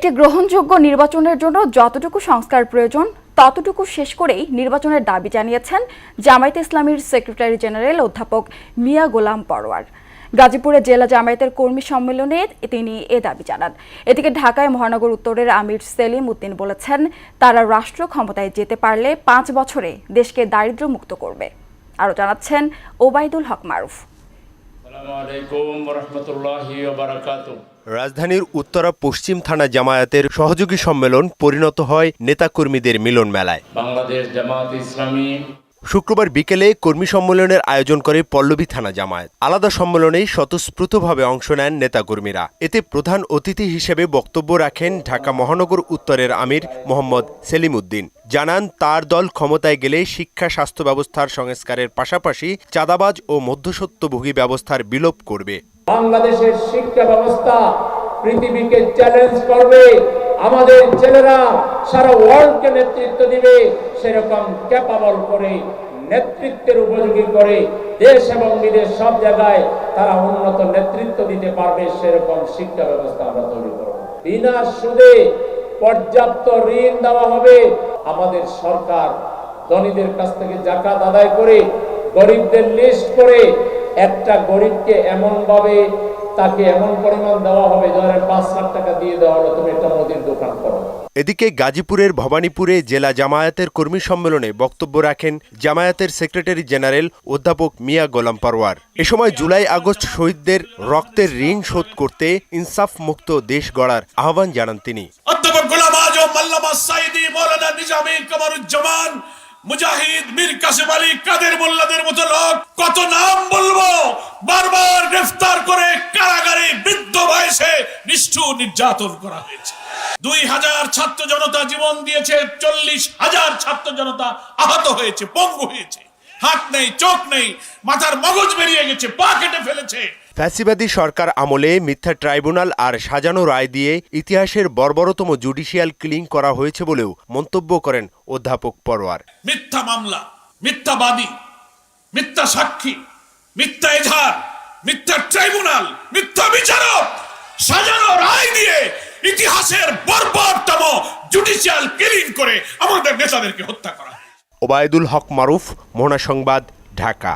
একটি গ্রহণযোগ্য নির্বাচনের জন্য যতটুকু সংস্কার প্রয়োজন ততটুকু শেষ করেই নির্বাচনের দাবি জানিয়েছেন জামায়াতে ইসলামীর সেক্রেটারি জেনারেল অধ্যাপক মিয়া গোলাম পরোয়ার। গাজীপুরে জেলা জামায়াতের কর্মী সম্মেলনে তিনি এ দাবি জানান। এদিকে ঢাকায় মহানগর উত্তরের আমির সেলিম উদ্দিন বলেছেন, তারা রাষ্ট্র ক্ষমতায় যেতে পারলে ৫ বছরে দেশকে দারিদ্র্য মুক্ত করবে। আরও জানাচ্ছেন ওবায়দুল হক মারুফ। রাজধানীর উত্তরা পশ্চিম থানা জামায়াতের সহযোগী সম্মেলন পরিণত হয় নেতাকর্মীদের মিলন মেলায়। বাংলাদেশ জামায়াত ইসলামী শুক্রবার বিকেলে কর্মী সম্মেলনের আয়োজন করে পল্লবী থানা জামায়াত। আলাদা সম্মেলনেই স্বতঃস্ফূর্তভাবে অংশ নেন নেতাকর্মীরা। এতে প্রধান অতিথি হিসেবে বক্তব্য রাখেন ঢাকা মহানগর উত্তরের আমির মোহাম্মদ সেলিম উদ্দিন। জানান, তার দল ক্ষমতায় গেলে শিক্ষা স্বাস্থ্য ব্যবস্থার সংস্কারের পাশাপাশি চাঁদাবাজ ও মধ্যস্বত্বভোগী ব্যবস্থার বিলোপ করবে। বাংলাদেশের শিক্ষা ব্যবস্থা পৃথিবীকে চ্যালেঞ্জ করবে। আমাদের ছেলেরা সারা ওয়ার্ল্ডকে নেতৃত্ব দিবে, সেরকম ক্যাপাবল করে নেতৃত্বের উপযোগী করে দেশ এবং বিদেশ সব জায়গায় তারা উন্নত নেতৃত্ব দিতে পারবে, সেরকম শিক্ষা ব্যবস্থা আমরা তৈরি করব। বিনা সুদে পর্যাপ্ত ঋণ দেওয়া হবে। আমাদের সরকার ধনীদের কাছ থেকে যাকাত আদায় করে গরিবদের লিস্ট করে একটা গরিবকে এমন ভাবে তাকে এমন পরিমাণ দেওয়া হবে, ধরেন ৫ লাখ টাকা দিয়ে দেওয়া হলো, তুমি একটা মুদির দোকান করো। এদিকে গাজীপুরের ভবানীপুরে জেলা জামায়াতের কর্মী সম্মেলনে বক্তব্য রাখেন জামায়াতের সেক্রেটারি জেনারেল অধ্যাপক মিয়া গোলাম পরোয়ার। এ সময় জুলাই আগস্ট শহীদদের রক্তের ঋণ শোধ করতে ইনসাফ মুক্ত দেশ গড়ার আহ্বান জানান তিনি। অধ্যাপক গোলাম আজম, আল্লামা সাইদি, মাওলানা নিজামী, কামারুজ্জামান, মুজাহিদ, মীর কাসেম আলী, কাদের মোল্লাদের মতো লোক, কত নাম বলবো, বারবার গ্রেফতার করে কারাগারে বৃদ্ধ বয়সে নিষ্ঠুর নির্যাতন করা হয়েছে। ২,০০০ ছাত্র জনতা জীবন দিয়েছে, ৪০,০০০ ছাত্র জনতা আহত হয়েছে, পঙ্গু হয়েছে, হাত নেই, চোখ নেই, মাথার মগজ বেরিয়ে গেছে, পা কেটে ফেলেছে। ফ্যাসিবাদী সরকার আমলে মিথ্যা ট্রাইব্যুনাল আর সাজানো রায় দিয়ে ইতিহাসের বর্বরতম জুডিশিয়াল কিলিং করা হয়েছে বলেও মন্তব্য করেন অধ্যাপক পরোয়ার। মিথ্যা মামলা, মিথ্যাবাদী, মিথ্যা সাক্ষী, মিথ্যা এজাহার, মিথ্যা ট্রাইব্যুনাল, মিথ্যা বিচারক, সাজানো রায় দিয়ে ইতিহাসের বর্বরতম জুডিশিয়াল কিলিং করে আমাদের নেতাদেরকে হত্যা করা। ওবায়দুল হক মারুফ, মোহনা সংবাদ, ঢাকা।